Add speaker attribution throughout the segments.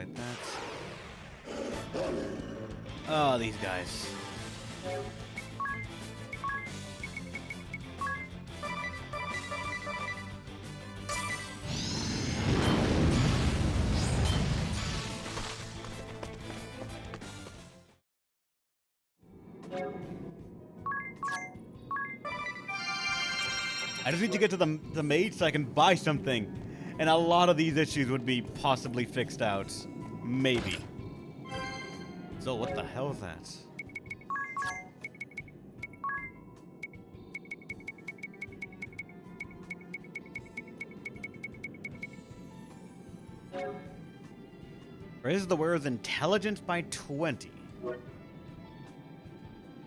Speaker 1: destroy that. Oh, these guys. I just need to get to the maid so I can buy something. And a lot of these issues would be possibly fixed out. Maybe. So what the hell is that? Raises the wearer's intelligence by 20.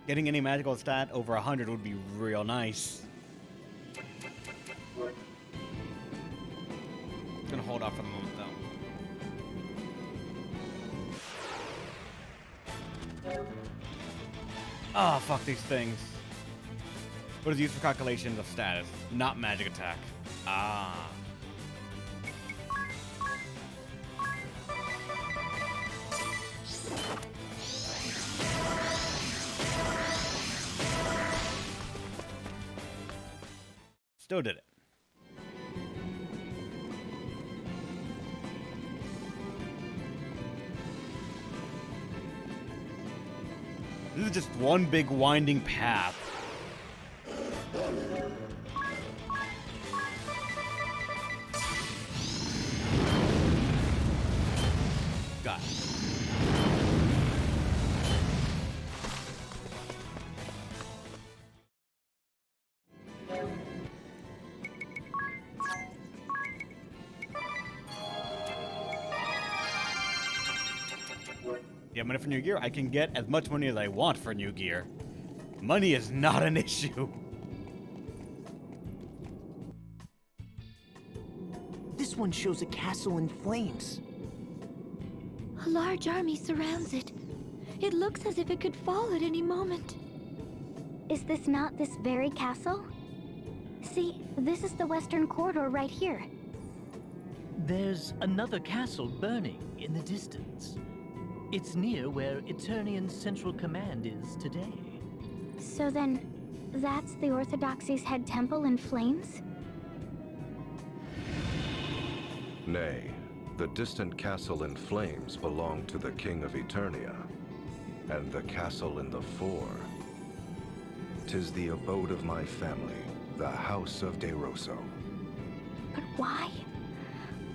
Speaker 1: Getting any magical stat over 100 would be real nice. Gonna hold off for the moment though. Ah, fuck these things. What is used for calculations of status? Not magic attack. Ah. Still did it. This is just one big winding path. Got it. Yeah, money for new gear. I can get as much money as I want for new gear. Money is not an issue.
Speaker 2: This one shows a castle in flames.
Speaker 3: A large army surrounds it. It looks as if it could fall at any moment.
Speaker 4: Is this not this very castle? See, this is the western corridor right here.
Speaker 5: There's another castle burning in the distance. It's near where Eternian's central command is today.
Speaker 4: So then, that's the Orthodoxy's head temple in flames?
Speaker 6: Nay, the distant castle in flames belonged to the King of Eternia, and the castle in the fore. 'Tis the abode of my family, the House of De Rosso.
Speaker 4: But why?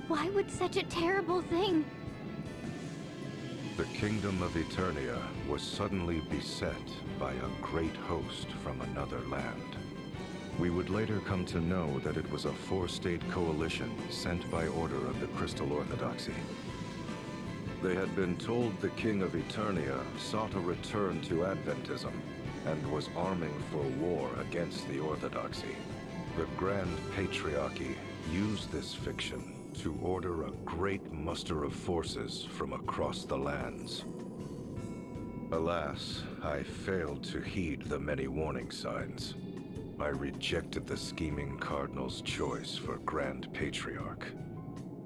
Speaker 4: Why would such a terrible thing?
Speaker 6: The kingdom of Eternia was suddenly beset by a great host from another land. We would later come to know that it was a four-state coalition sent by order of the Crystal Orthodoxy. They had been told the King of Eternia sought a return to Adventism and was arming for war against the Orthodoxy. The Grand Patriarchy used this fiction to order a great muster of forces from across the lands. Alas, I failed to heed the many warning signs. I rejected the scheming Cardinal's choice for Grand Patriarch.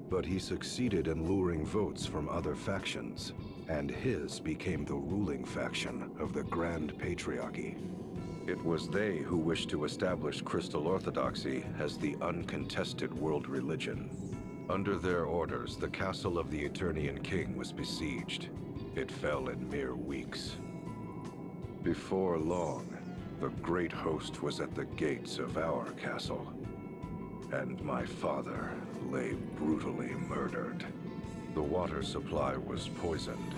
Speaker 6: But he succeeded in luring votes from other factions, and his became the ruling faction of the Grand Patriarchy. It was they who wished to establish Crystal Orthodoxy as the uncontested world religion. Under their orders, the castle of the Eternian King was besieged. It fell in mere weeks. Before long, the great host was at the gates of our castle, and my father lay brutally murdered. The water supply was poisoned,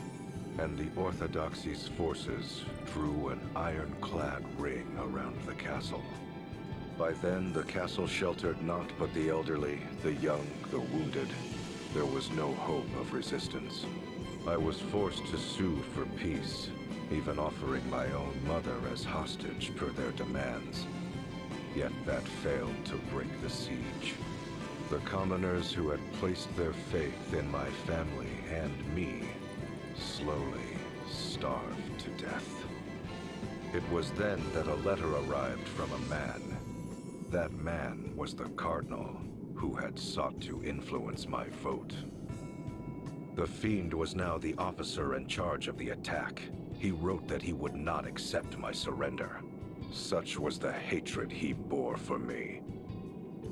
Speaker 6: and the Orthodoxy's forces drew an ironclad ring around the castle. By then, the castle sheltered not but the elderly, the young, the wounded. There was no hope of resistance. I was forced to sue for peace, even offering my own mother as hostage per their demands. Yet that failed to break the siege. The commoners who had placed their faith in my family and me slowly starved to death. It was then that a letter arrived from a man. That man was the Cardinal, who had sought to influence my vote. The Fiend was now the officer in charge of the attack. He wrote that he would not accept my surrender. Such was the hatred he bore for me.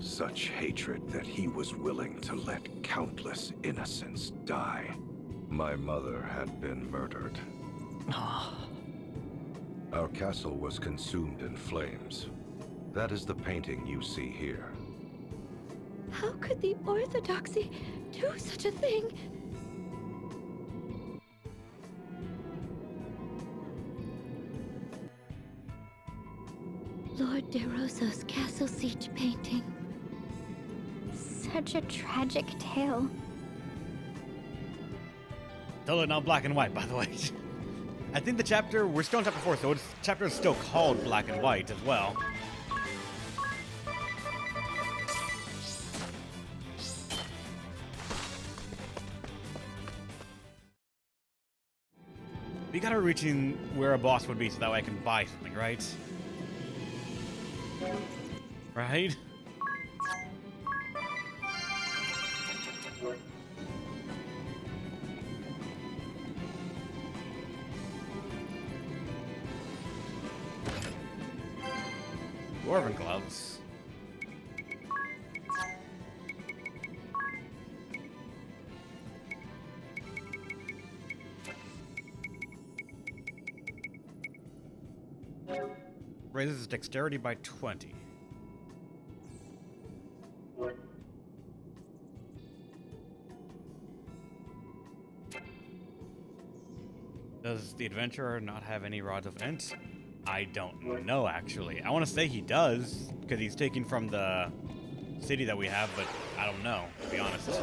Speaker 6: Such hatred that he was willing to let countless innocents die. My mother had been murdered. Our castle was consumed in flames. That is the painting you see here.
Speaker 3: How could the Orthodoxy do such a thing? Lord De Rosa's castle siege painting.
Speaker 4: Such a tragic tale.
Speaker 1: Totally not black and white, by the way. I think the chapter, we're still on chapter 4, so the chapter is still called Black and White as well. We gotta reaching where a boss would be so that way I can buy something, right? Right? Dwarven gloves. Raises dexterity by 20. Does the adventurer not have any rods of Ent? I don't know, actually. I want to say he does, because he's taken from the city that we have, but I don't know, to be honest.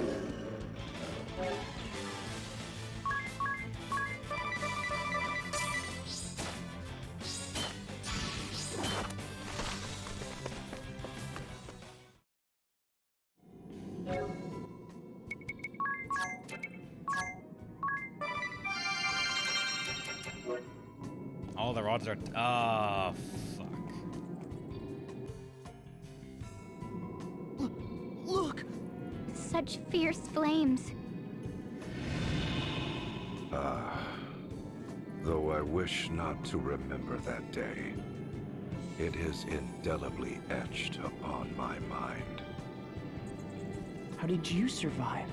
Speaker 1: All the rods are... Ah, fuck.
Speaker 2: Look!
Speaker 4: Such fierce flames.
Speaker 6: Though I wish not to remember that day, it is indelibly etched upon my mind.
Speaker 2: How did you survive?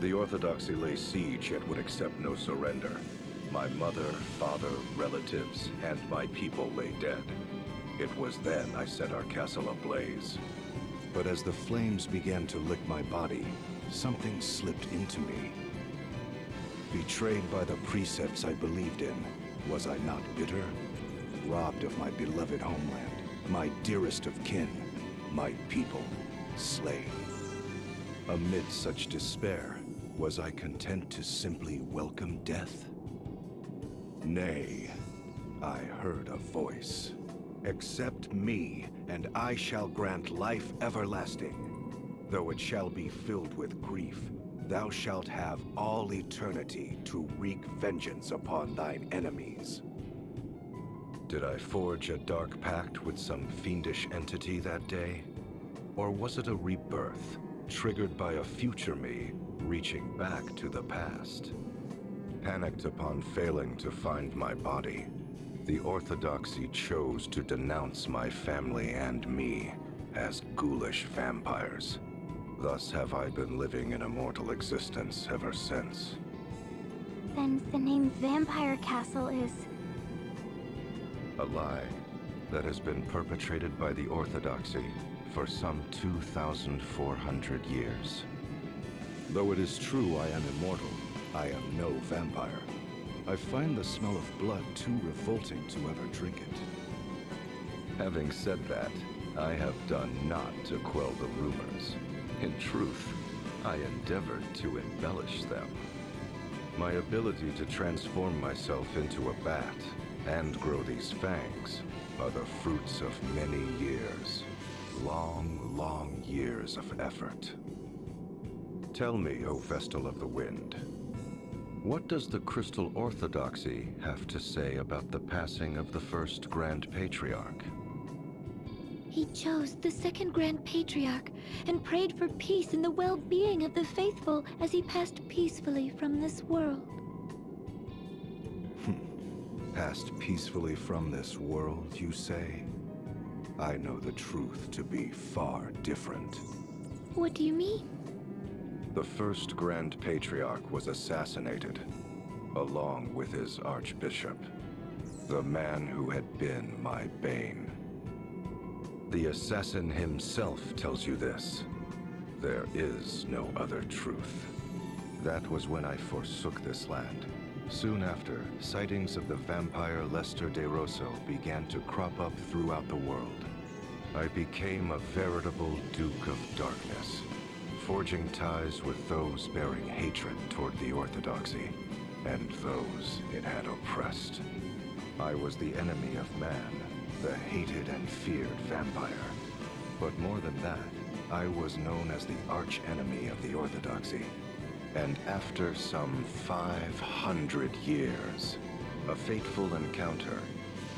Speaker 6: The Orthodoxy lay siege yet would accept no surrender. My mother, father, relatives, and my people lay dead. It was then I set our castle ablaze. But as the flames began to lick my body, something slipped into me. Betrayed by the precepts I believed in, was I not bitter? Robbed of my beloved homeland, my dearest of kin, my people, slain. Amid such despair, was I content to simply welcome death? Nay, I heard a voice. Accept me, and I shall grant life everlasting. Though it shall be filled with grief, thou shalt have all eternity to wreak vengeance upon thine enemies. Did I forge a dark pact with some fiendish entity that day? Or was it a rebirth, triggered by a future me, reaching back to the past? Panicked upon failing to find my body, the Orthodoxy chose to denounce my family and me as ghoulish vampires. Thus have I been living an immortal existence ever since.
Speaker 4: Then the name Vampire Castle is...
Speaker 6: A lie that has been perpetrated by the Orthodoxy for some 2,400 years. Though it is true I am immortal, I am no vampire. I find the smell of blood too revolting to ever drink it. Having said that, I have done naught to quell the rumors. In truth, I endeavored to embellish them. My ability to transform myself into a bat and grow these fangs are the fruits of many years. Long, long years of effort. Tell me, O Vestal of the Wind, what does the Crystal Orthodoxy have to say about the passing of the first Grand Patriarch?
Speaker 3: He chose the second Grand Patriarch and prayed for peace and the well-being of the faithful as he passed peacefully from this world.
Speaker 6: Passed peacefully from this world, you say? I know the truth to be far different.
Speaker 3: What do you mean?
Speaker 6: The first Grand Patriarch was assassinated, along with his Archbishop, the man who had been my bane. The assassin himself tells you this. There is no other truth. That was when I forsook this land. Soon after, sightings of the vampire Lester de Rosso began to crop up throughout the world. I became a veritable Duke of Darkness, forging ties with those bearing hatred toward the Orthodoxy, and those it had oppressed. I was the enemy of man, the hated and feared vampire. But more than that, I was known as the arch-enemy of the Orthodoxy. And after some 500 years, a fateful encounter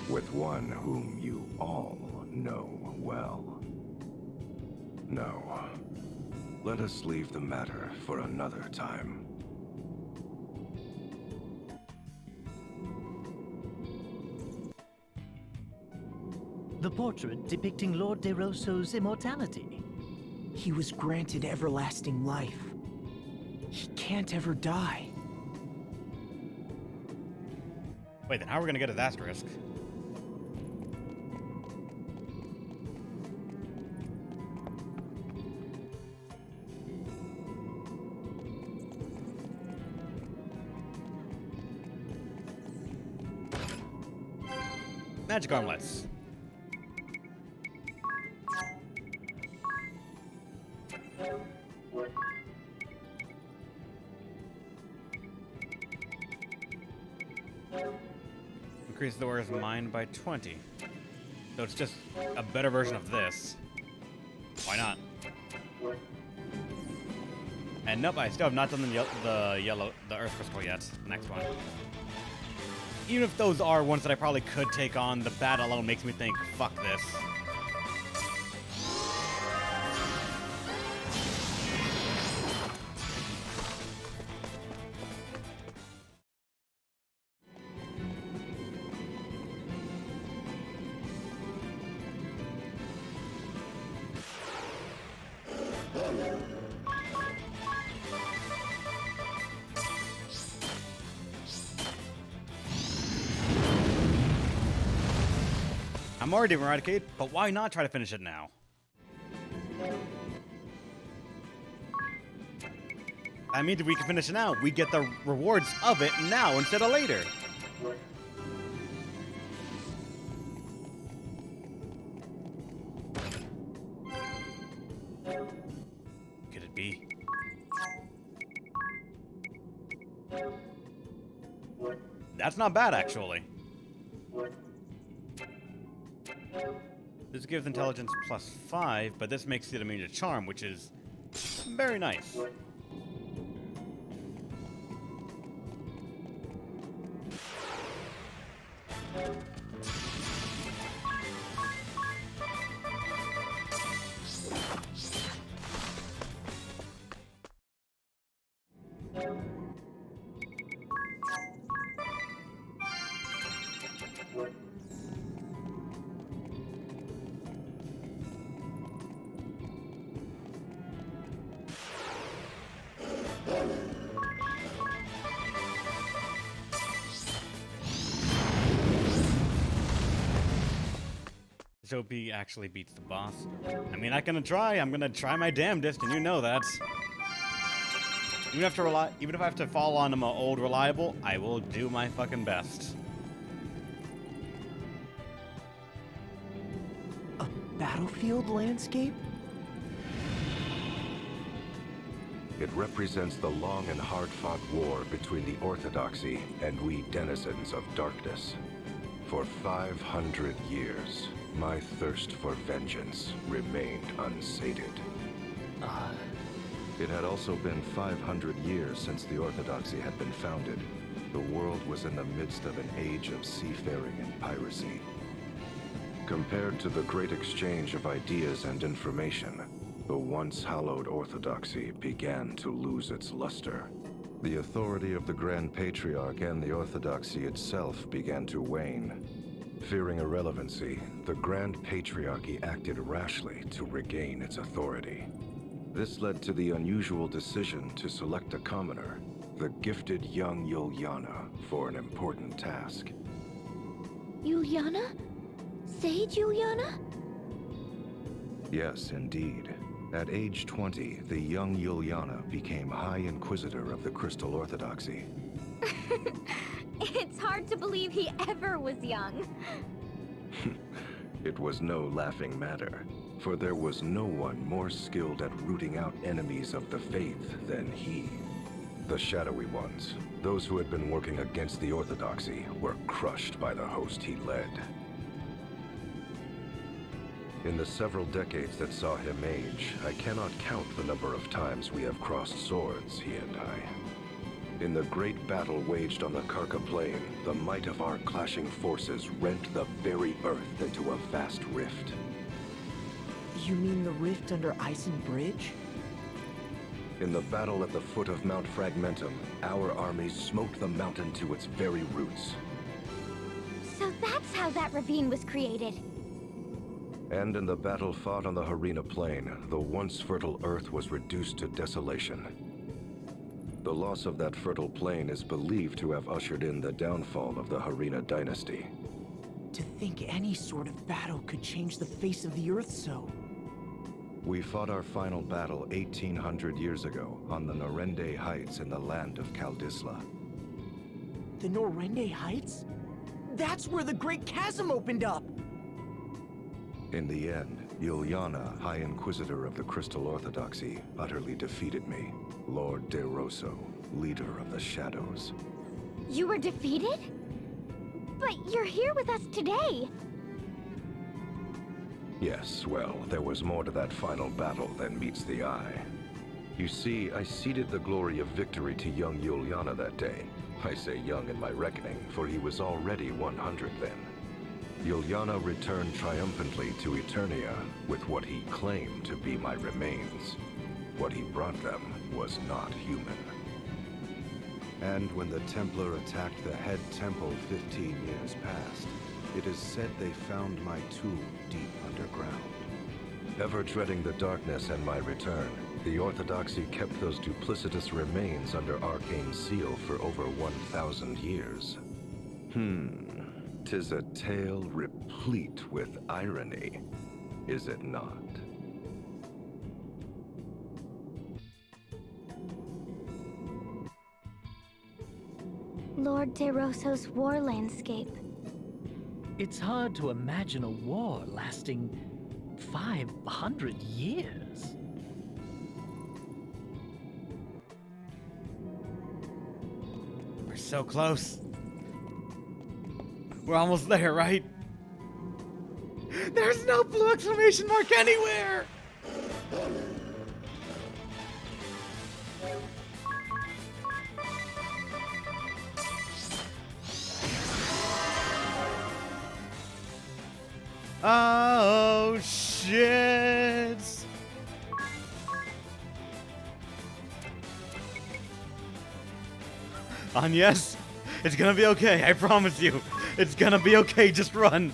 Speaker 6: with one whom you all know well. No, let us leave the matter for another time.
Speaker 5: The portrait depicting Lord De Rosso's immortality.
Speaker 2: He was granted everlasting life. He can't ever die.
Speaker 1: Wait, then how are we gonna get his asterisk? Magic armlets. Increase the wearer's mind by 20. So it's just a better version of this. Why not? And nope, I still have not done the Earth Crystal yet. Next one. Even if those are ones that I probably could take on, the bat alone makes me think, fuck this. I'm already Eradicate, but why not try to finish it now? I mean, if we can finish it now, we get the rewards of it now instead of later. Could it be? That's not bad, actually. This gives intelligence +5, but this makes it immune to charm, which is very nice. This OP actually beats the boss. I mean, I'm gonna try my damnedest, and you know that. Even if I have to fall on my old reliable, I will do my fucking best.
Speaker 2: A battlefield landscape?
Speaker 6: It represents the long and hard-fought war between the Orthodoxy and we denizens of darkness. For 500 years, my thirst for vengeance remained unsated. It had also been 500 years since the Orthodoxy had been founded. The world was in the midst of an age of seafaring and piracy. Compared to the great exchange of ideas and information, the once hallowed orthodoxy began to lose its luster. The authority of the Grand Patriarch and the orthodoxy itself began to wane. Fearing irrelevancy, the Grand Patriarchy acted rashly to regain its authority. This led to the unusual decision to select a commoner, the gifted young Yuliana, for an important task.
Speaker 3: Yuliana? Sage Yuliana?
Speaker 6: Yes, indeed. At age 20, the young Yuliana became High Inquisitor of the Crystal Orthodoxy.
Speaker 4: It's hard to believe he ever was young.
Speaker 6: It was no laughing matter, for there was no one more skilled at rooting out enemies of the faith than he. The shadowy ones, those who had been working against the Orthodoxy, were crushed by the host he led. In the several decades that saw him age, I cannot count the number of times we have crossed swords, he and I. In the great battle waged on the Karka Plain, the might of our clashing forces rent the very earth into a vast rift.
Speaker 2: You mean the rift under Ison Bridge?
Speaker 6: In the battle at the foot of Mount Fragmentum, our armies smote the mountain to its very roots.
Speaker 4: So that's how that ravine was created.
Speaker 6: And in the battle fought on the Harina Plain, the once fertile earth was reduced to desolation. The loss of that fertile plain is believed to have ushered in the downfall of the Harina dynasty.
Speaker 2: To think any sort of battle could change the face of the earth so.
Speaker 6: We fought our final battle 1800 years ago on the Norende Heights in the land of Kaldisla.
Speaker 2: The Norende Heights? That's where the Great Chasm opened up!
Speaker 6: In the end, Yuliana, High Inquisitor of the Crystal Orthodoxy, utterly defeated me, Lord De Rosso, leader of the Shadows.
Speaker 4: You were defeated? But you're here with us today.
Speaker 6: Yes, well, there was more to that final battle than meets the eye. You see, I ceded the glory of victory to young Yuliana that day. I say young in my reckoning, for he was already 100 then. Yuliana returned triumphantly to Eternia with what he claimed to be my remains. What he brought them was not human. And when the Templar attacked the head temple 15 years past, it is said they found my tomb deep underground. Ever dreading the darkness and my return, the Orthodoxy kept those duplicitous remains under arcane seal for over 1,000 years. 'Tis a tale replete with irony, is it not?
Speaker 4: Lord De Rosso's war landscape.
Speaker 5: It's hard to imagine a war lasting 500 years.
Speaker 1: We're so close. We're almost there, right? There's no blue exclamation mark anywhere! Oh, shit! Yes, it's gonna be okay, I promise you. It's gonna be okay, just run.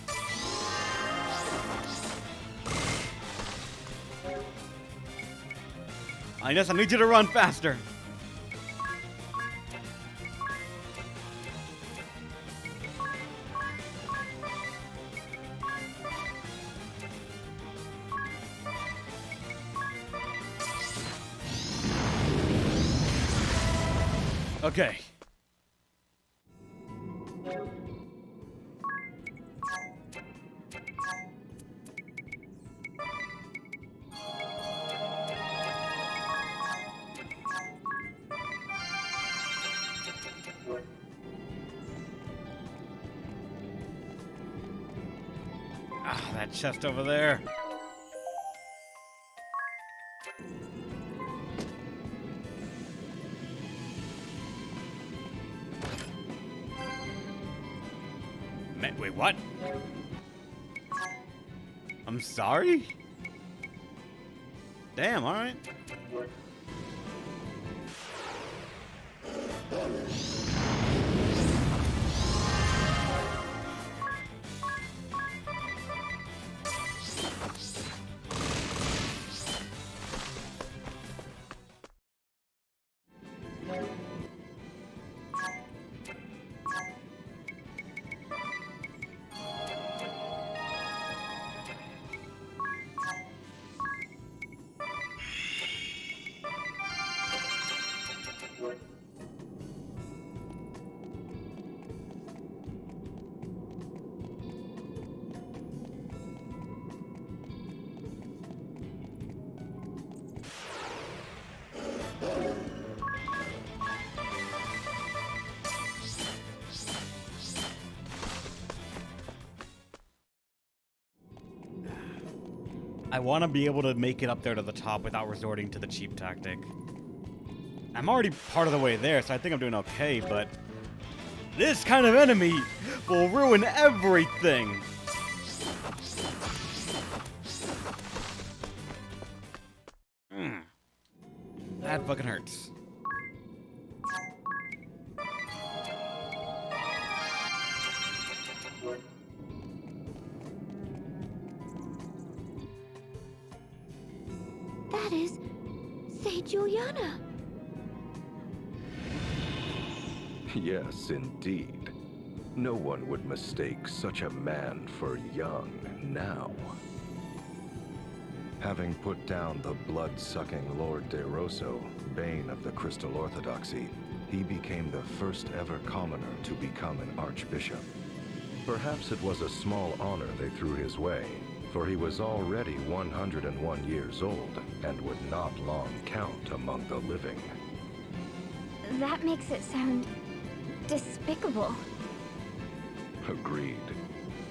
Speaker 1: Yes, I need you to run faster. Okay. Ah, that chest over there. Wait, what? I'm sorry? Damn, alright. I want to be able to make it up there to the top without resorting to the cheap tactic. I'm already part of the way there, so I think I'm doing okay, but this kind of enemy will ruin everything. That fucking hurts.
Speaker 3: That is Sage Juliana.
Speaker 6: Yes, indeed. No one would mistake such a man for young now. Having put down the blood-sucking Lord De Rosso, bane of the Crystal Orthodoxy, he became the first ever commoner to become an archbishop. Perhaps it was a small honor they threw his way, for he was already 101 years old and would not long count among the living.
Speaker 4: That makes it sound despicable.
Speaker 6: Agreed.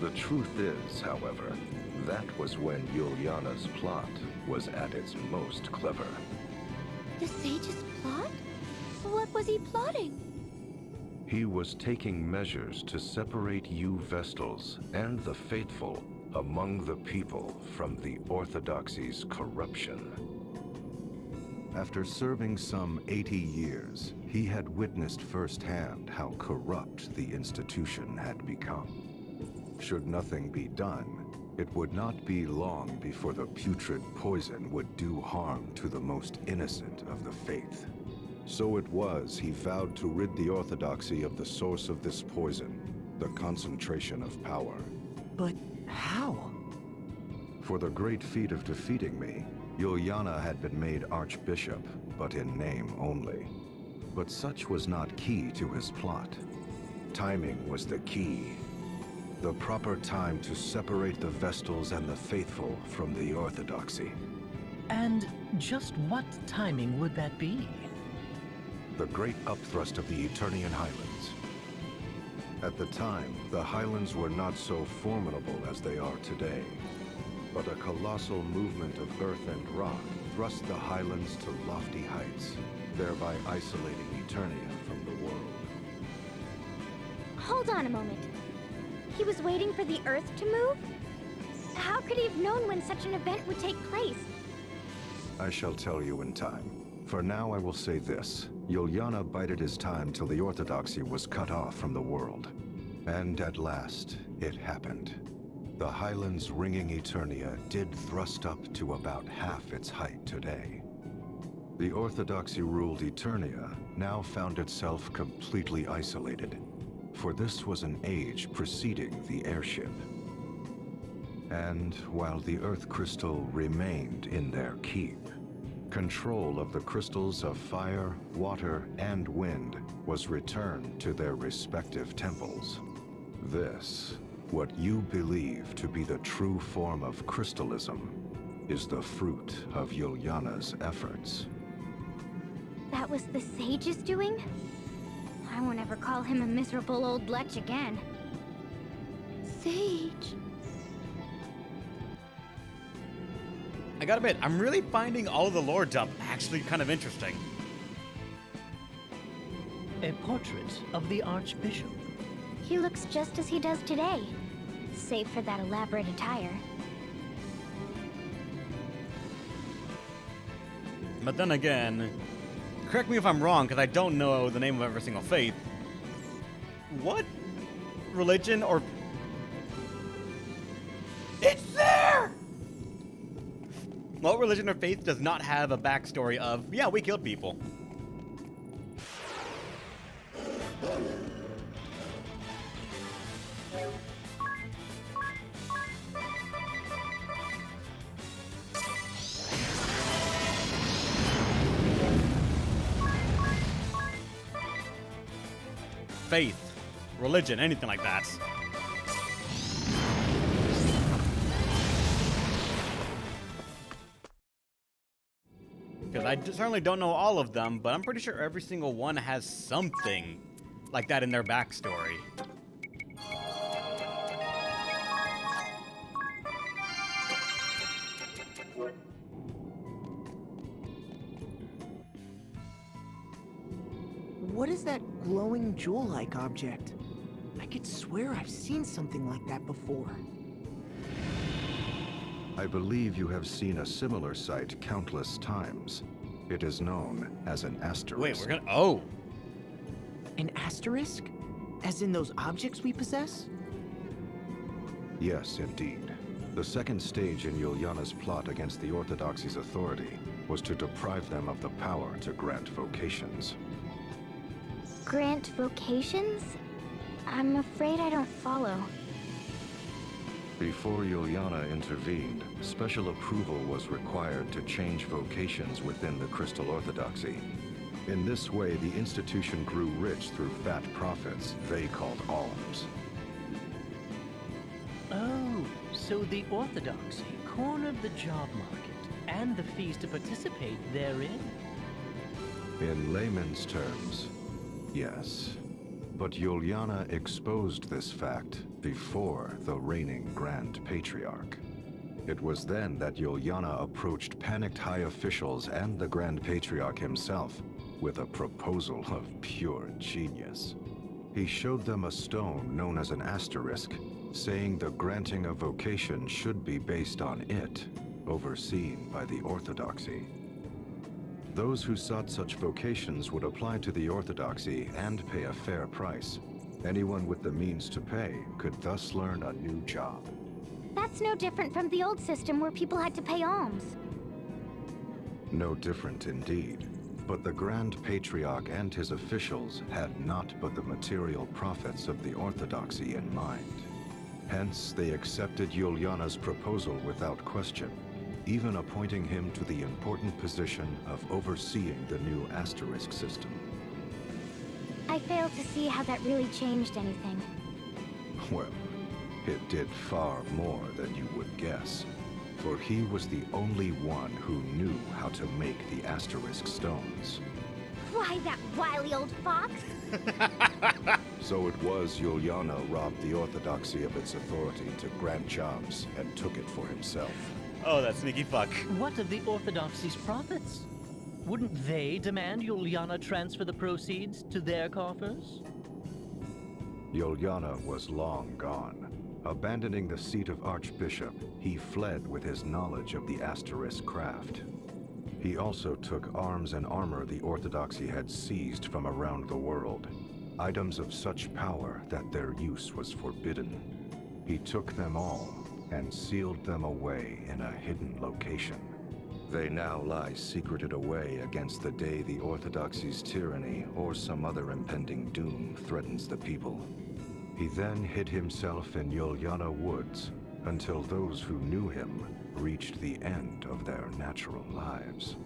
Speaker 6: The truth is, however, that was when Juliana's plot was at its most clever.
Speaker 3: The Sage's plot? What was he plotting?
Speaker 6: He was taking measures to separate you Vestals and the faithful among the people from the Orthodoxy's corruption. After serving some 80 years, he had witnessed firsthand how corrupt the institution had become. Should nothing be done, it would not be long before the putrid poison would do harm to the most innocent of the faith. So it was he vowed to rid the Orthodoxy of the source of this poison, the concentration of power.
Speaker 2: But how?
Speaker 6: For the great feat of defeating me, Juliana had been made archbishop, but in name only. But such was not key to his plot. Timing was the key. The proper time to separate the Vestals and the faithful from the Orthodoxy.
Speaker 5: And just what timing would that be?
Speaker 6: The great upthrust of the Eternian Highlands. At the time, the Highlands were not so formidable as they are today. But a colossal movement of earth and rock thrust the Highlands to lofty heights, thereby isolating Eternia from the world.
Speaker 4: Hold on a moment. He was waiting for the Earth to move? How could he have known when such an event would take place?
Speaker 6: I shall tell you in time. For now, I will say this. Juliana bided his time till the Orthodoxy was cut off from the world. And at last, it happened. The Highlands ringing Eternia did thrust up to about half its height today. The Orthodoxy-ruled Eternia now found itself completely isolated, for this was an age preceding the airship. And while the Earth Crystal remained in their keep, control of the crystals of fire, water, and wind was returned to their respective temples. This, what you believe to be the true form of crystalism, is the fruit of Juliana's efforts.
Speaker 4: That was the Sage's doing? I won't ever call him a miserable old lech again.
Speaker 3: Sage.
Speaker 1: I gotta admit, I'm really finding all of the lore dump actually kind of interesting.
Speaker 5: A portrait of the Archbishop.
Speaker 4: He looks just as he does today, save for that elaborate attire.
Speaker 1: But then again, correct me if I'm wrong, because I don't know the name of every single faith. What religion or... It's there! What religion or faith does not have a backstory of, yeah, we killed people? Faith, religion, anything like that. Because I certainly don't know all of them, but I'm pretty sure every single one has something like that in their backstory.
Speaker 2: What is that glowing jewel-like object? I could swear I've seen something like that before.
Speaker 6: I believe you have seen a similar sight countless times. It is known as an asterisk.
Speaker 1: Wait, we're gonna... Oh!
Speaker 2: An asterisk? As in those objects we possess?
Speaker 6: Yes, indeed. The second stage in Yuliana's plot against the Orthodoxy's authority was to deprive them of the power to grant vocations.
Speaker 4: Grant vocations? I'm afraid I don't follow.
Speaker 6: Before Yuliana intervened, special approval was required to change vocations within the Crystal Orthodoxy. In this way, the institution grew rich through fat profits they called alms.
Speaker 5: Oh, so the Orthodoxy cornered the job market and the fees to participate therein.
Speaker 6: In layman's terms, yes. But Yuliana exposed this fact before the reigning Grand Patriarch. It was then that Yuliana approached panicked high officials and the Grand Patriarch himself with a proposal of pure genius. He showed them a stone known as an asterisk, saying the granting of vocation should be based on it, overseen by the Orthodoxy. Those who sought such vocations would apply to the Orthodoxy and pay a fair price. Anyone with the means to pay could thus learn a new job.
Speaker 4: That's no different from the old system where people had to pay alms.
Speaker 6: No different indeed. But the Grand Patriarch and his officials had not but the material profits of the Orthodoxy in mind. Hence, they accepted Yuliana's proposal without question, even appointing him to the important position of overseeing the new asterisk system.
Speaker 4: I fail to see how that really changed anything.
Speaker 6: Well, it did far more than you would guess, for he was the only one who knew how to make the asterisk stones.
Speaker 4: Why, that wily old fox?
Speaker 6: So it was Yuliana robbed the Orthodoxy of its authority to grant jobs and took it for himself.
Speaker 1: Oh, that sneaky fuck.
Speaker 5: What of the Orthodoxy's profits? Wouldn't they demand Yuliana transfer the proceeds to their coffers?
Speaker 6: Yuliana was long gone. Abandoning the seat of Archbishop, he fled with his knowledge of the asterisk craft. He also took arms and armor the Orthodoxy had seized from around the world, items of such power that their use was forbidden. He took them all and sealed them away in a hidden location. They now lie secreted away against the day the Orthodoxy's tyranny or some other impending doom threatens the people. He then hid himself in Yuliana Woods until those who knew him reached the end of their natural lives.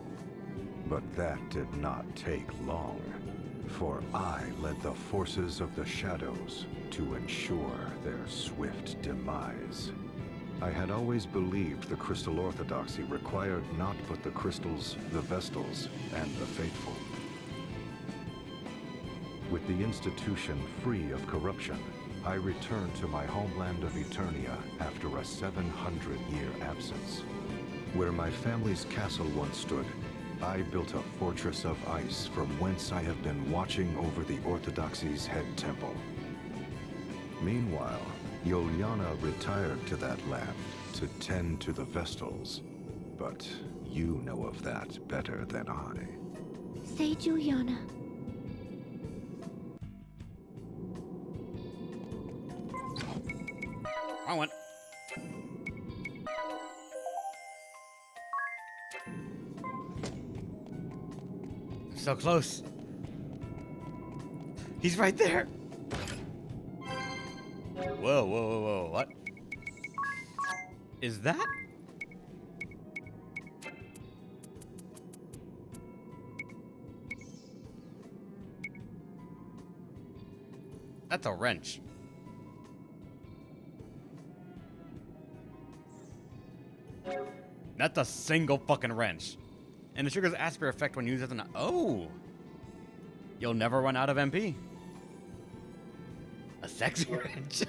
Speaker 6: But that did not take long, for I led the forces of the shadows to ensure their swift demise. I had always believed the Crystal Orthodoxy required not but the crystals, the Vestals, and the faithful. With the institution free of corruption, I returned to my homeland of Eternia after a 700-year absence. Where my family's castle once stood, I built a fortress of ice from whence I have been watching over the Orthodoxy's head temple. Meanwhile, Yuliana retired to that land to tend to the Vestals. But You know of that better than I.
Speaker 3: Say Juliana.
Speaker 1: I went. So close. He's right there. Whoa, whoa, whoa, whoa, what? Is that? That's a wrench. That's a single fucking wrench. And it triggers Aspir effect when used as an... Oh! You'll never run out of MP. A sexy wrench.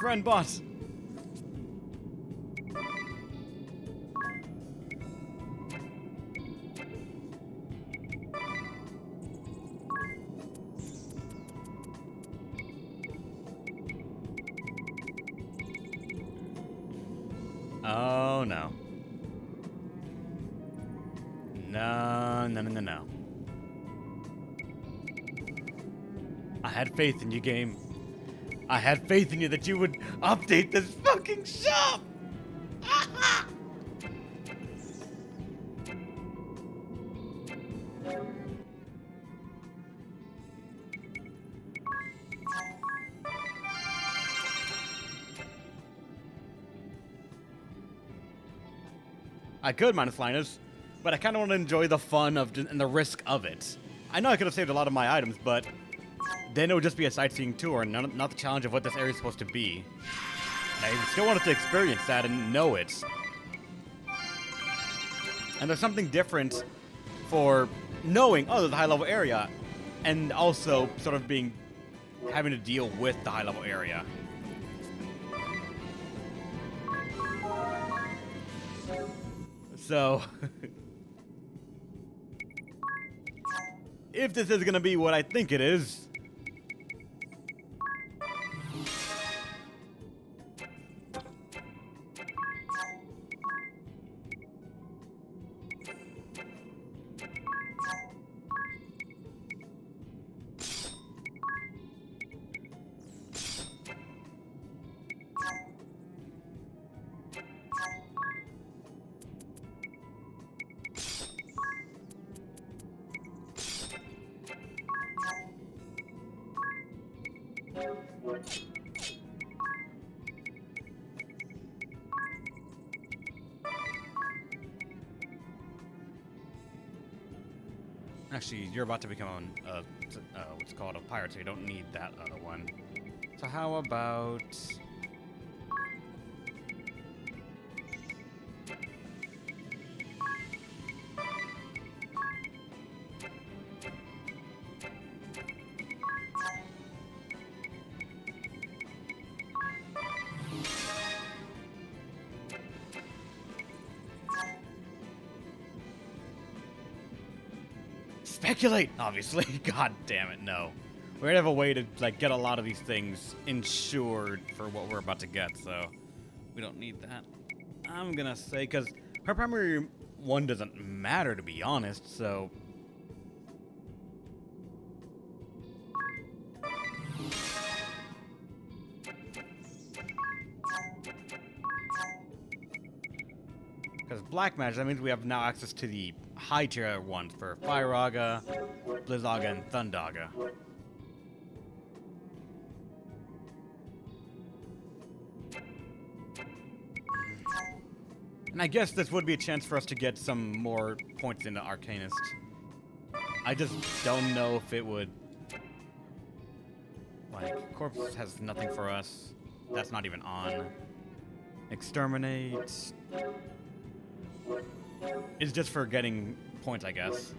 Speaker 1: Friend boss. Oh no. No, no, no, no, no. I had faith in you, game. I had faith in you that you would update this fucking shop! I could minus Linus, but I kind of want to enjoy the fun of and the risk of it. I know I could have saved a lot of my items, but then it would just be a sightseeing tour and not the challenge of what this area is supposed to be. And I still wanted to experience that and know it. And there's something different for knowing, oh, there's a high-level area, and also sort of having to deal with the high-level area. So, if this is going to be what I think it is, actually, you're about to become what's called a pirate, so you don't need that other one. So how about... Speculate, obviously. God damn it, no. We're gonna have a way to like get a lot of these things insured for what we're about to get, so we don't need that. I'm gonna say, because her primary one doesn't matter, to be honest, so... Because Black Magic, that means we have now access to the high tier ones for Fire Aga, Blizzaga, and Thundaga. And I guess this would be a chance for us to get some more points into Arcanist. I just don't know if it would... Like, Corpse has nothing for us. That's not even on. Exterminate... is just for getting points, I guess.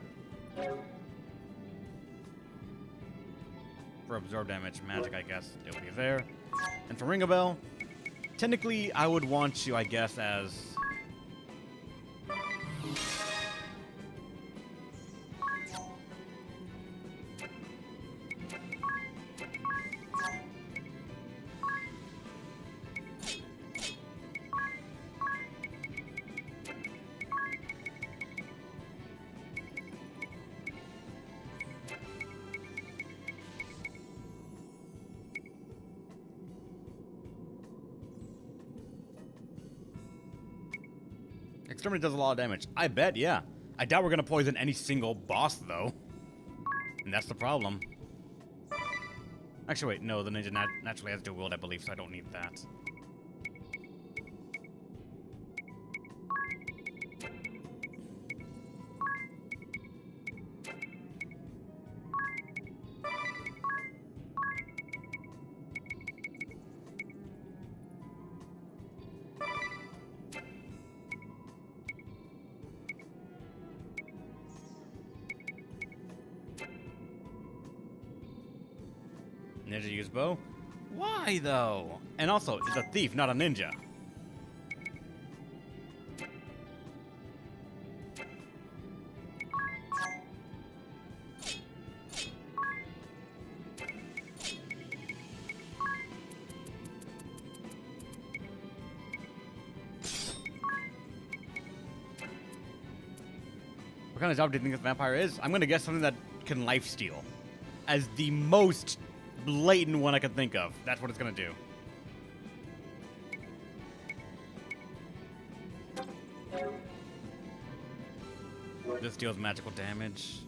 Speaker 1: For absorb damage, magic, I guess it would be there. And for Ringabell, technically, I would want you, I guess, as... Exterminate does a lot of damage. I bet, yeah. I doubt we're gonna poison any single boss, though. And that's the problem. Actually, wait, no, the ninja naturally has dual wield, I believe, so I don't need that. Ninja use bow? Why, though? And also, it's a thief, not a ninja. What kind of job do you think this vampire is? I'm gonna guess something that can lifesteal. As the most blatant one I could think of. That's what it's gonna do. This deals magical damage.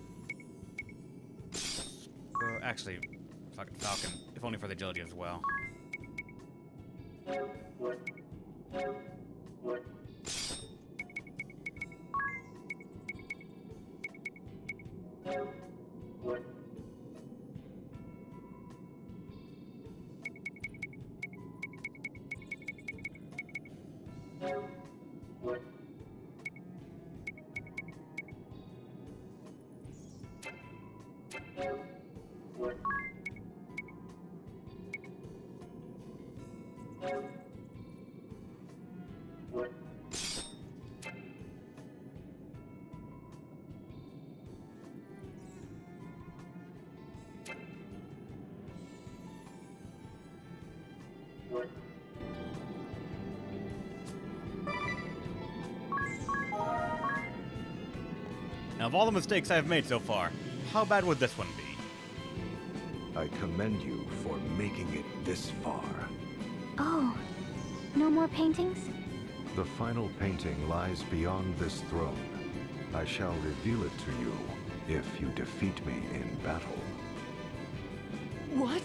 Speaker 1: Actually, fucking Falcon. If only for the agility as well. Now, of all the mistakes I've made so far, how bad would this one be?
Speaker 6: I commend you for making it this far.
Speaker 4: Oh, no more paintings?
Speaker 6: The final painting lies beyond this throne. I shall reveal it to you if you defeat me in battle.
Speaker 2: What?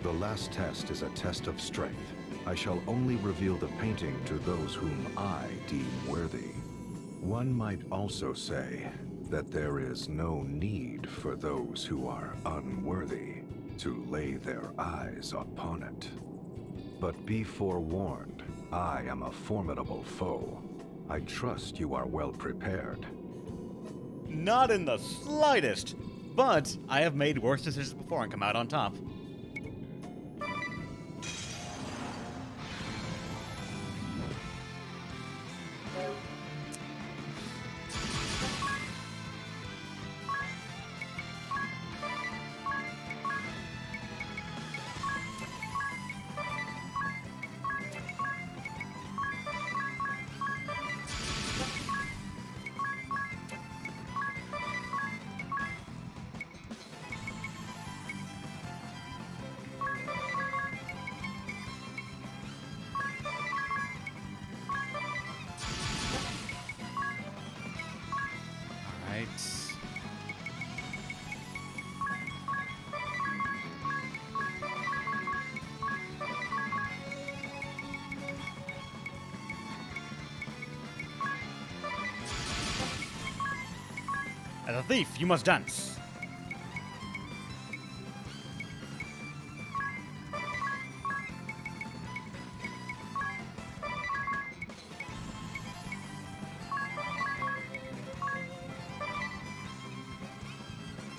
Speaker 6: The last test is a test of strength. I shall only reveal the painting to those whom I deem worthy. One might also say that there is no need for those who are unworthy to lay their eyes upon it. But be forewarned, I am a formidable foe. I trust you are well prepared.
Speaker 1: Not in the slightest! But I have made worse decisions before and come out on top. As a thief, you must dance.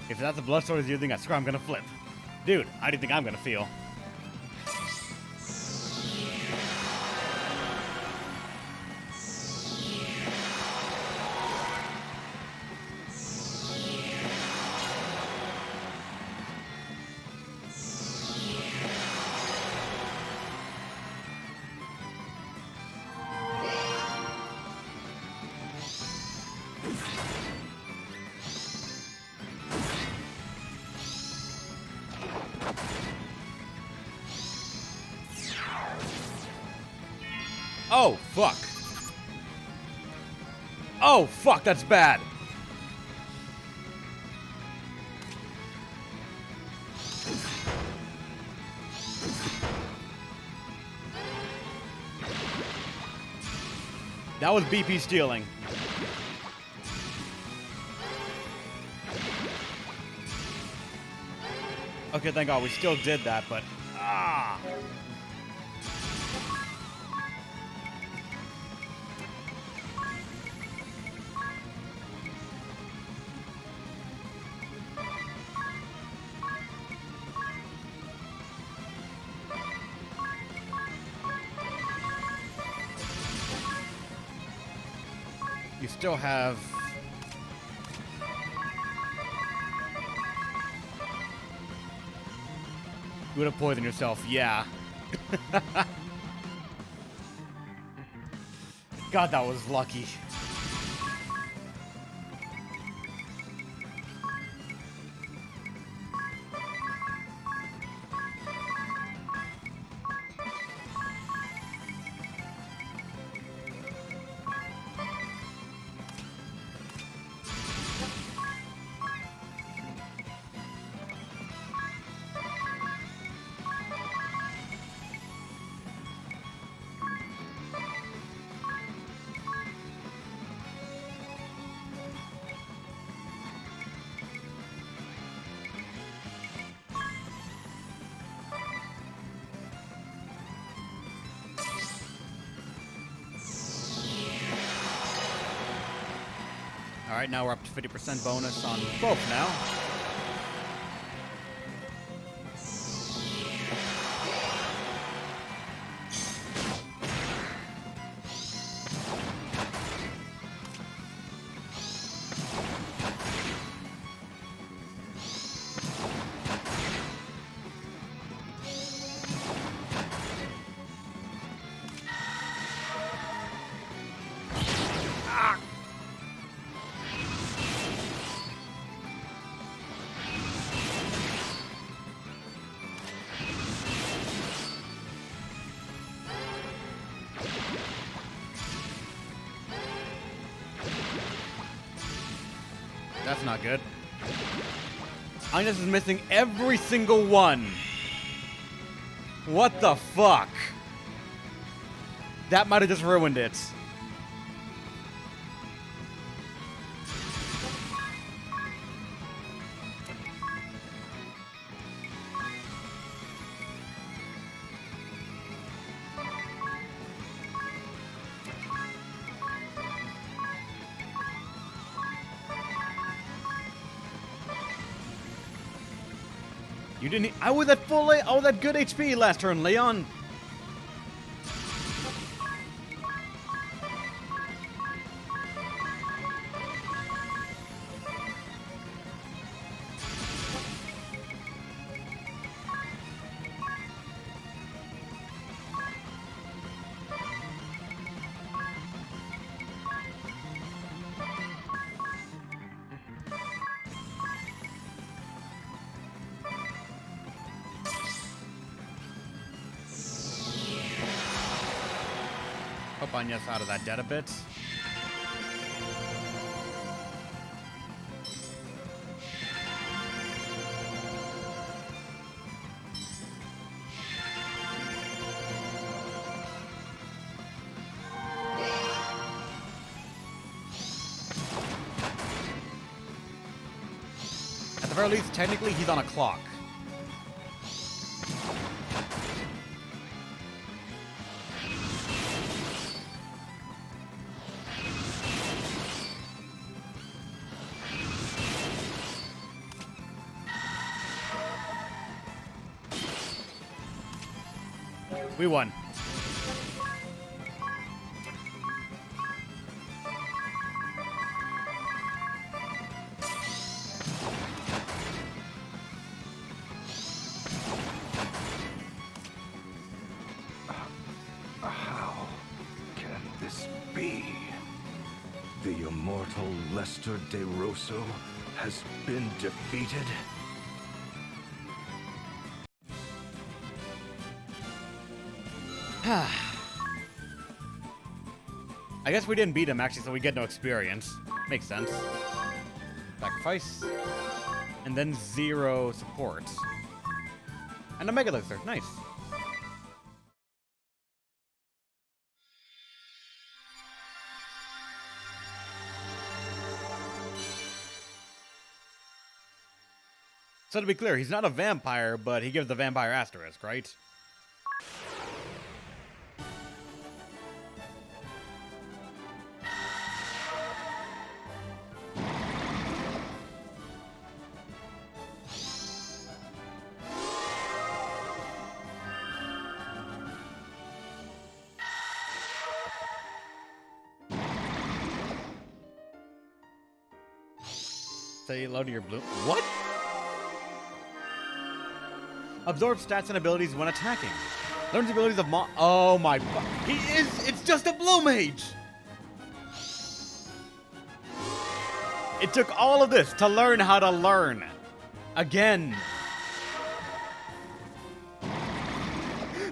Speaker 1: If that's the blood stories you think, I swear I'm gonna flip. Dude, how do you think I'm gonna feel? Oh, fuck. Oh, fuck, that's bad. That was BP stealing. Okay, thank God we still did that, but ah. You still have... You would have poisoned yourself, yeah. God, that was lucky. Alright, now we're up to 50% bonus on both now. That's not good. Agnes is missing every single one. What the fuck? That might have just ruined it. You didn't. I was at full. I was at good HP last turn, Leon. Hope Anya's out of that dead a bit. very least, technically, he's on a clock. We won.
Speaker 6: How can this be? The immortal Lester De Rosso has been defeated?
Speaker 1: I guess we didn't beat him, actually, so we get no experience. Makes sense. Sacrifice. And then 0 support. And a Mega Elixir. Nice. So to be clear, he's not a vampire, but he gives the vampire asterisk, right? Say hello to your blue. What? Absorb stats and abilities when attacking. Learns the abilities of oh my he is. It's just a blue mage. It took all of this to learn how to learn. Again.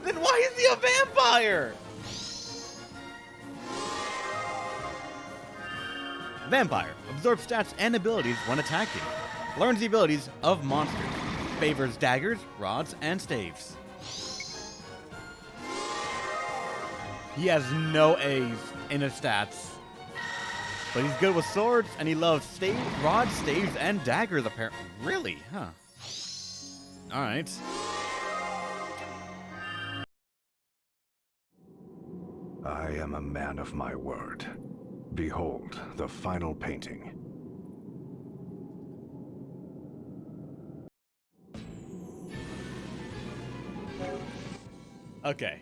Speaker 1: Then why is he a vampire? Vampire. Absorbs stats and abilities when attacking. Learns the abilities of monsters. Favors daggers, rods, and staves. He has no A's in his stats. But he's good with swords, and he loves rods, staves, and daggers, apparently. Really? Huh. Alright.
Speaker 6: I am a man of my word. Behold the final painting.
Speaker 1: Okay.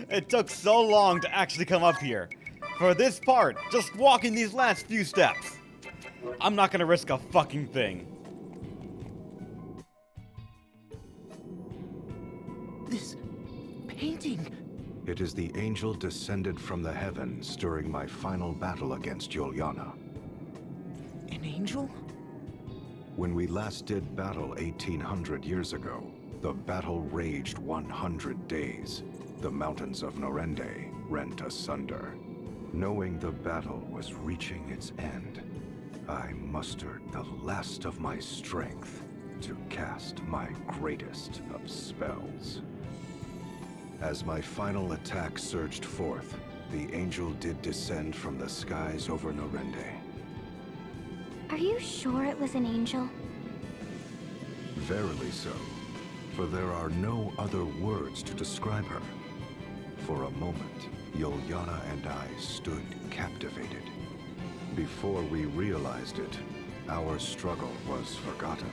Speaker 1: It took so long to actually come up here. For this part, just walking these last few steps. I'm not gonna risk a fucking thing.
Speaker 2: This painting.
Speaker 6: It is the angel descended from the heavens during my final battle against Juliana.
Speaker 2: An angel?
Speaker 6: When we last did battle 1800 years ago, the battle raged 100 days. The mountains of Norende rent asunder. Knowing the battle was reaching its end, I mustered the last of my strength to cast my greatest of spells. As my final attack surged forth, the angel did descend from the skies over Norende.
Speaker 4: Are you sure it was an angel?
Speaker 6: Verily so, for there are no other words to describe her. For a moment, Juliana and I stood captivated. Before we realized it, our struggle was forgotten.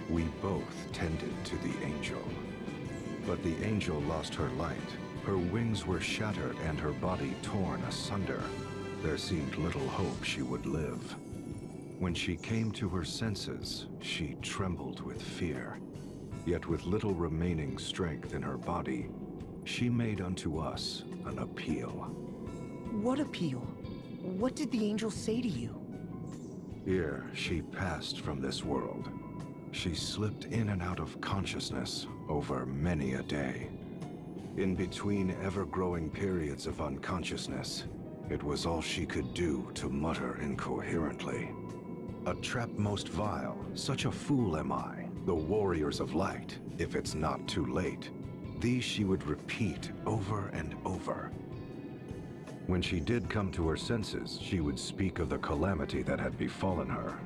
Speaker 6: We both tended to the angel. But the angel lost her light. Her wings were shattered and her body torn asunder. There seemed little hope she would live. When she came to her senses, she trembled with fear. Yet with little remaining strength in her body, she made unto us an appeal.
Speaker 2: What appeal? What did the angel say to you?
Speaker 6: Ere she passed from this world, she slipped in and out of consciousness over many a day. In between ever-growing periods of unconsciousness, it was all she could do to mutter incoherently. A trap most vile, such a fool am I, the warriors of light, if it's not too late. These she would repeat over and over. When she did come to her senses, she would speak of the calamity that had befallen her.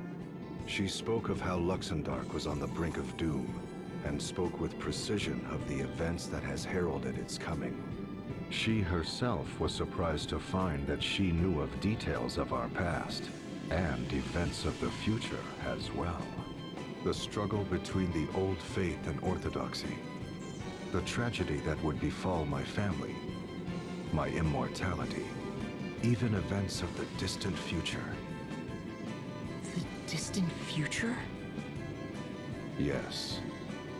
Speaker 6: She spoke of how Luxemdark was on the brink of doom, and spoke with precision of the events that has heralded its coming. She herself was surprised to find that she knew of details of our past, and events of the future as well. The struggle between the old faith and orthodoxy, the tragedy that would befall my family, my immortality, even events of the distant future.
Speaker 2: The distant future?
Speaker 6: Yes,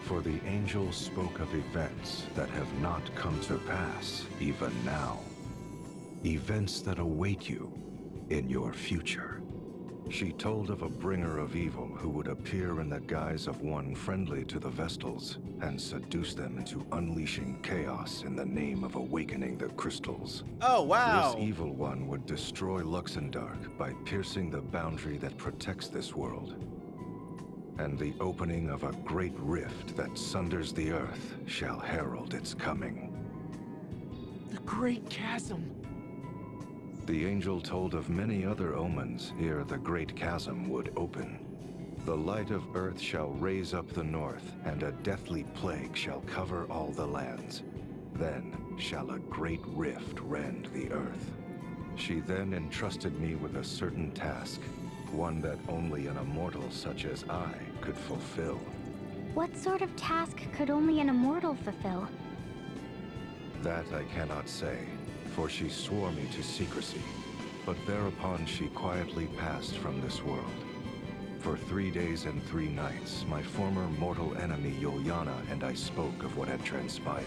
Speaker 6: for the angel spoke of events that have not come to pass even now. Events that await you in your future. She told of a bringer of evil who would appear in the guise of one friendly to the Vestals and seduce them into unleashing chaos in the name of awakening the crystals.
Speaker 1: Oh, wow.
Speaker 6: This evil one would destroy Luxemdark by piercing the boundary that protects this world. And the opening of a great rift that sunders the earth shall herald its coming.
Speaker 2: The Great Chasm.
Speaker 6: The angel told of many other omens ere the great chasm would open. The light of earth shall raise up the north, and a deathly plague shall cover all the lands. Then shall a great rift rend the earth. She then entrusted me with a certain task, one that only an immortal such as I could fulfill.
Speaker 4: What sort of task could only an immortal fulfill?
Speaker 6: That I cannot say, for she swore me to secrecy, but thereupon she quietly passed from this world. For 3 days and 3 nights, my former mortal enemy Yuliana and I spoke of what had transpired.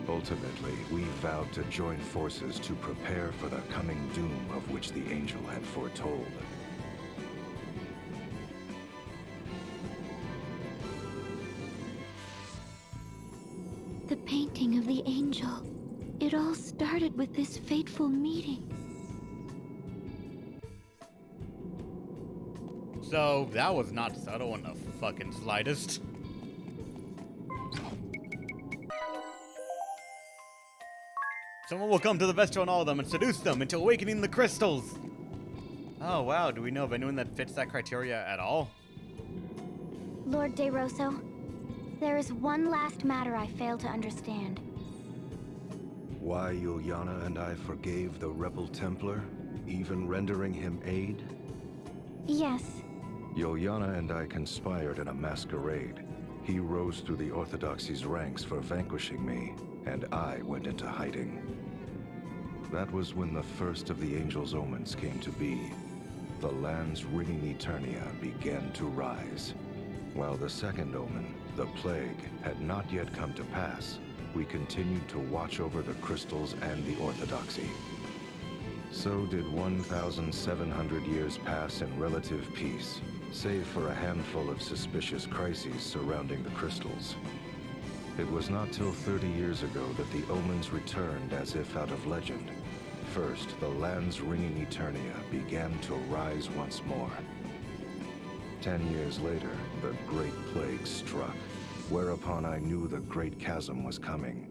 Speaker 6: Ultimately, we vowed to join forces to prepare for the coming doom of which the angel had foretold.
Speaker 3: The painting of the angel. It all started with this fateful meeting.
Speaker 1: So that was not subtle in the fucking slightest. Someone will come to the Vestal and all of them and seduce them into awakening the crystals. Oh wow, do we know of anyone that fits that criteria at all?
Speaker 4: Lord De Rosso, there is one last matter I fail to understand.
Speaker 6: Why Yuliana and I forgave the rebel Templar, even rendering him aid?
Speaker 4: Yes.
Speaker 6: Yuliana and I conspired in a masquerade. He rose through the Orthodoxy's ranks for vanquishing me, and I went into hiding. That was when the first of the Angel's omens came to be. The land's ringing Eternia began to rise. While the second omen, the plague, had not yet come to pass, we continued to watch over the crystals and the Orthodoxy. So did 1,700 years pass in relative peace, save for a handful of suspicious crises surrounding the crystals. It was not till 30 years ago that the omens returned as if out of legend. First, the land's ringing Eternia began to rise once more. 10 years later, the Great Plague struck, whereupon I knew the Great Chasm was coming.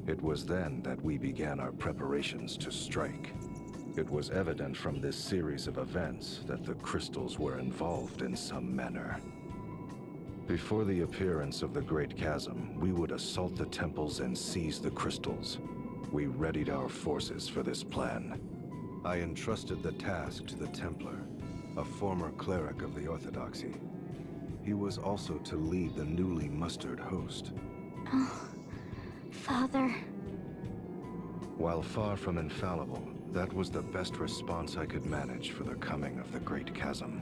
Speaker 6: It was then that we began our preparations to strike. It was evident from this series of events that the crystals were involved in some manner. Before the appearance of the Great Chasm, we would assault the temples and seize the crystals. We readied our forces for this plan. I entrusted the task to the Templar, a former cleric of the Orthodoxy. He was also to lead the newly mustered host.
Speaker 4: Oh, Father.
Speaker 6: While far from infallible, that was the best response I could manage for the coming of the Great Chasm.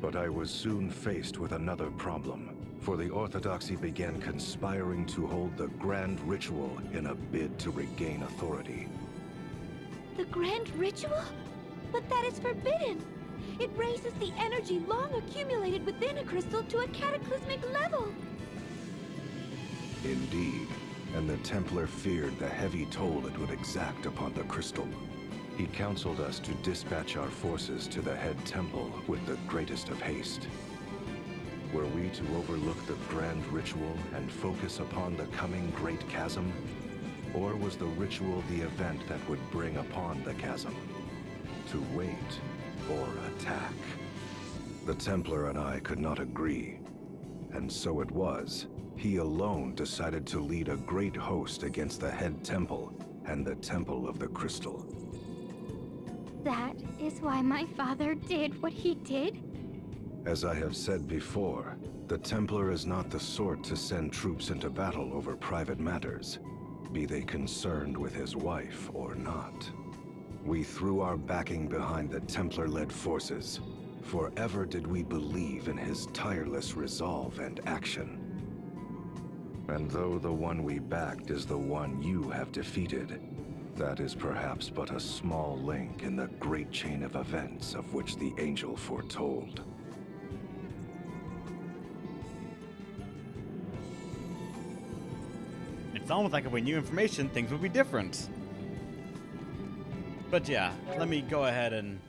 Speaker 6: But I was soon faced with another problem, for the Orthodoxy began conspiring to hold the Grand Ritual in a bid to regain authority.
Speaker 3: The grand ritual? But that is forbidden! It raises the energy long accumulated within a crystal to a cataclysmic level!
Speaker 6: Indeed, and the Templar feared the heavy toll it would exact upon the crystal. He counseled us to dispatch our forces to the head temple with the greatest of haste. Were we to overlook the grand ritual and focus upon the coming Great Chasm? Or was the ritual the event that would bring upon the chasm? To wait or attack? The Templar and I could not agree. And so it was. He alone decided to lead a great host against the head temple and the Temple of the Crystal.
Speaker 4: That is why my father did what he did?
Speaker 6: As I have said before, the Templar is not the sort to send troops into battle over private matters, be they concerned with his wife or not. We threw our backing behind the Templar-led forces. Forever did we believe in his tireless resolve and action. And though the one we backed is the one you have defeated, that is perhaps but a small link in the great chain of events of which the Angel foretold.
Speaker 1: It's almost like if we knew information, things would be different. But yeah, let me go ahead and